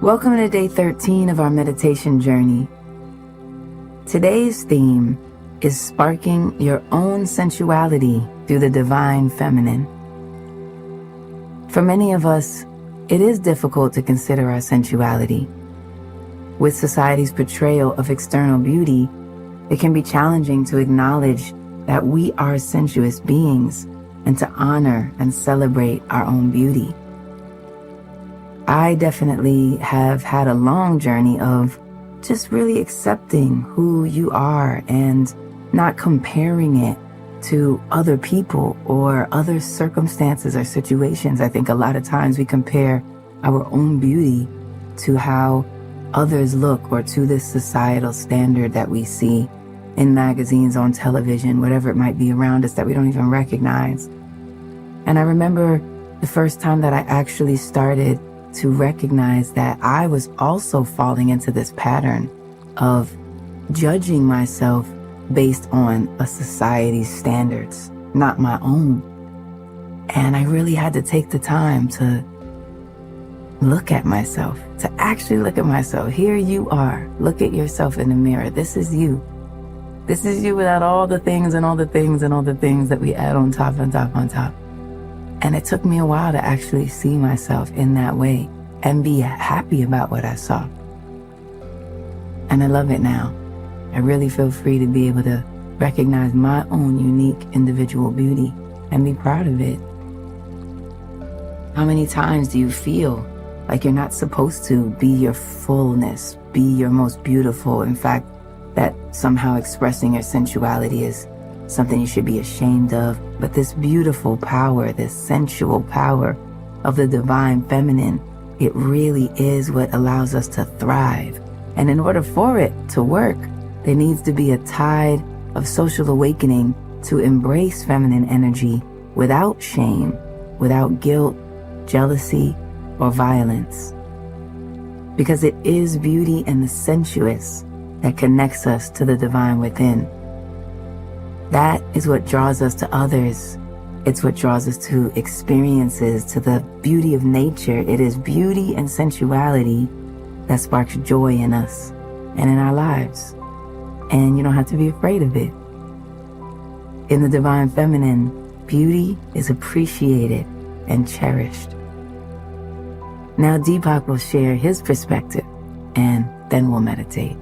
Welcome to day 13 of our meditation journey. Today's theme is sparking your own sensuality through the divine feminine. For many of us, it is difficult to consider our sensuality. With society's portrayal of external beauty, it can be challenging to acknowledge that we are sensuous beings and to honor and celebrate our own beauty. I definitely have had a long journey of just really accepting who you are and not comparing it to other people or other circumstances or situations. I think a lot of times we compare our own beauty to how others look or to this societal standard that we see in magazines, on television, whatever it might be around us that we don't even recognize. And I remember the first time that I actually started to recognize that I was also falling into this pattern of judging myself based on a society's standards, not my own. And I really had to take the time to look at myself, to actually look at myself. Here you are. Look at yourself in the mirror. This is you. This is you without all the things and all the things and all the things that we add on top and top on top. And it took me a while to actually see myself in that way and be happy about what I saw. And I love it now. I really feel free to be able to recognize my own unique individual beauty and be proud of it. How many times do you feel like you're not supposed to be your fullness, be your most beautiful? In fact, that somehow expressing your sensuality is something you should be ashamed of. But this beautiful power, this sensual power of the divine feminine, it really is what allows us to thrive. And in order for it to work, there needs to be a tide of social awakening to embrace feminine energy without shame, without guilt, jealousy, or violence. Because it is beauty and the sensuous that connects us to the divine within. That is what draws us to others. It's what draws us to experiences, to the beauty of nature. It is beauty and sensuality that sparks joy in us and in our lives. And you don't have to be afraid of it. In the divine feminine, beauty is appreciated and cherished. Now Deepak will share his perspective, and then we'll meditate.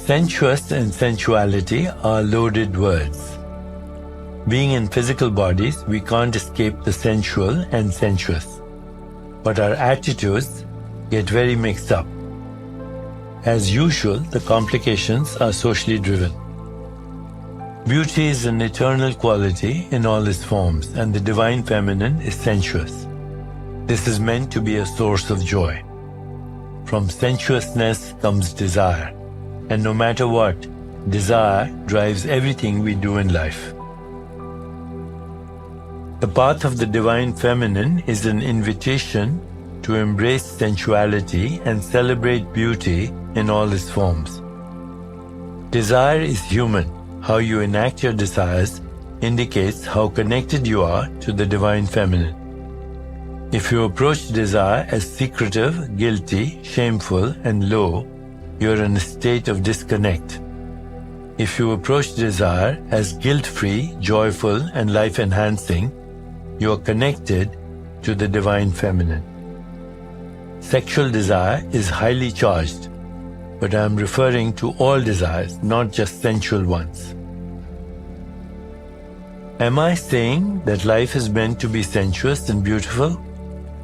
Sensuous and sensuality are loaded words. Being in physical bodies, we can't escape the sensual and sensuous. But our attitudes get very mixed up. As usual, the complications are socially driven. Beauty is an eternal quality in all its forms, and the divine feminine is sensuous. This is meant to be a source of joy. From sensuousness comes desire. And no matter what, desire drives everything we do in life. The path of the divine feminine is an invitation to embrace sensuality and celebrate beauty in all its forms. Desire is human. How you enact your desires indicates how connected you are to the divine feminine. If you approach desire as secretive, guilty, shameful, and low, you're in a state of disconnect. If you approach desire as guilt-free, joyful, and life-enhancing, you are connected to the divine feminine. Sexual desire is highly charged, but I am referring to all desires, not just sensual ones. Am I saying that life is meant to be sensuous and beautiful?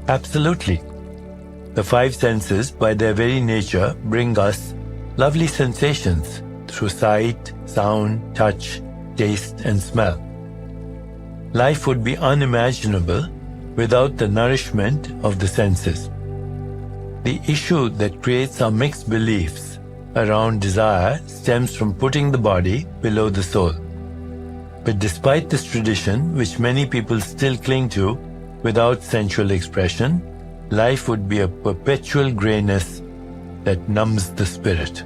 Absolutely. The five senses, by their very nature, bring us lovely sensations through sight, sound, touch, taste, and smell. Life would be unimaginable without the nourishment of the senses. The issue that creates our mixed beliefs around desire stems from putting the body below the soul. But despite this tradition, which many people still cling to without sensual expression, life would be a perpetual grayness that numbs the spirit.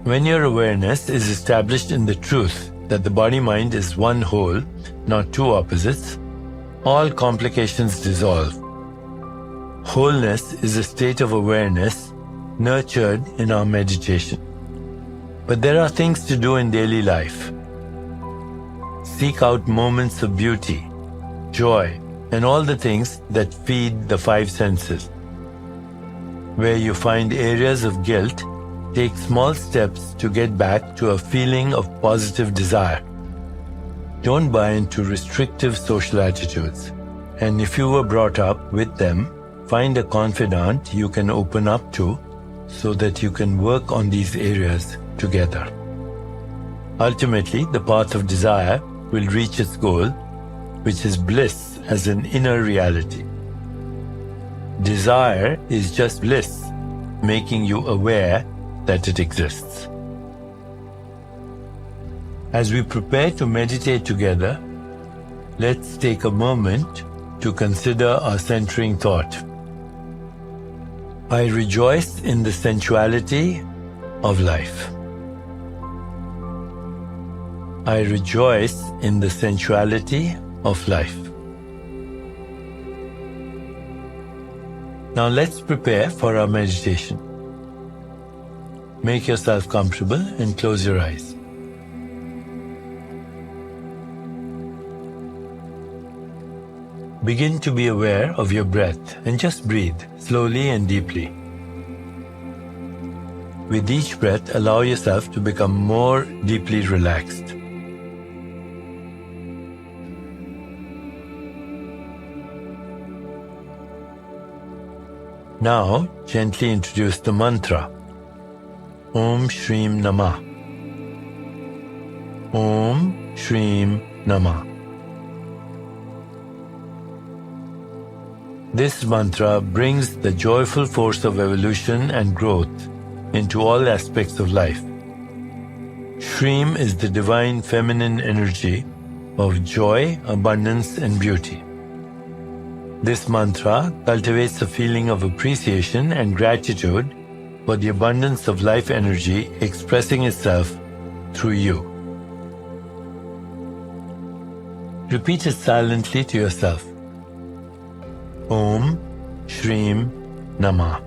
When your awareness is established in the truth that the body-mind is one whole, not two opposites, all complications dissolve. Wholeness is a state of awareness nurtured in our meditation. But there are things to do in daily life. Seek out moments of beauty, joy, and all the things that feed the five senses. Where you find areas of guilt, take small steps to get back to a feeling of positive desire. Don't buy into restrictive social attitudes. And if you were brought up with them, find a confidant you can open up to so that you can work on these areas together. Ultimately, the path of desire will reach its goal, which is bliss as an inner reality. Desire is just bliss, making you aware that it exists. As we prepare to meditate together, let's take a moment to consider our centering thought. I rejoice in the sensuality of life. I rejoice in the sensuality of life. Now let's prepare for our meditation. Make yourself comfortable and close your eyes. Begin to be aware of your breath and just breathe slowly and deeply. With each breath, allow yourself to become more deeply relaxed. Now, gently introduce the mantra. Om Shrim Namah. Om Shrim Namah. This mantra brings the joyful force of evolution and growth into all aspects of life. Shrim is the divine feminine energy of joy, abundance, and beauty. This mantra cultivates a feeling of appreciation and gratitude for the abundance of life energy expressing itself through you. Repeat it silently to yourself. Om Shrim Namah.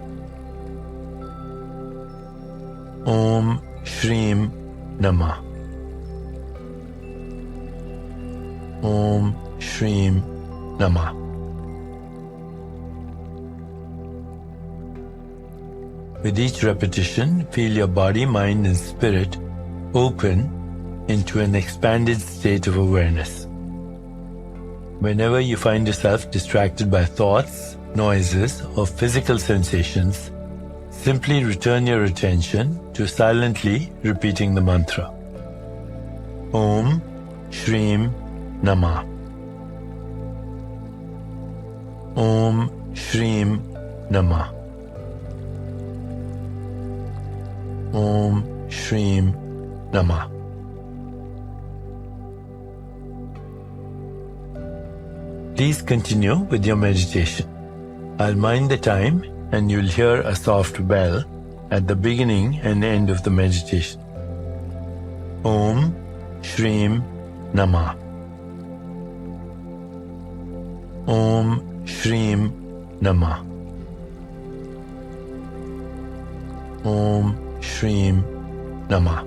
Om Shrim Namah. Om Shrim Namah. With each repetition, feel your body, mind, and spirit open into an expanded state of awareness. Whenever you find yourself distracted by thoughts, noises, or physical sensations, simply return your attention to silently repeating the mantra. Om Shrim Namah. Om Shrim Namah. Om Shrim Namah. Please continue with your meditation. I'll mind the time and you'll hear a soft bell at the beginning and end of the meditation. Om Shrim Namah. Om Shrim Namah. Om Shrim Namah.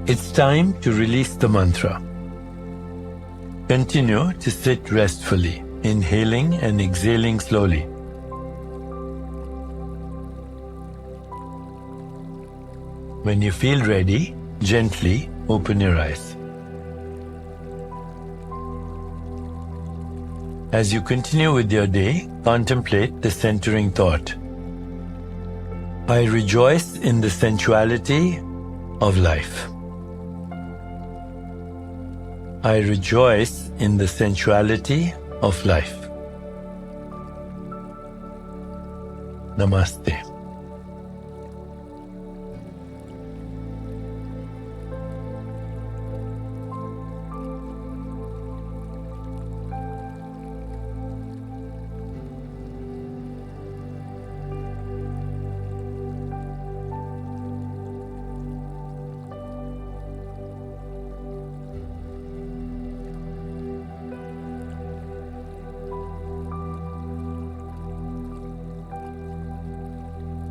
It's time to release the mantra. Continue to sit restfully, inhaling and exhaling slowly. When you feel ready, gently open your eyes. As you continue with your day, contemplate the centering thought. I rejoice in the sensuality of life. I rejoice in the sensuality of life. Namaste.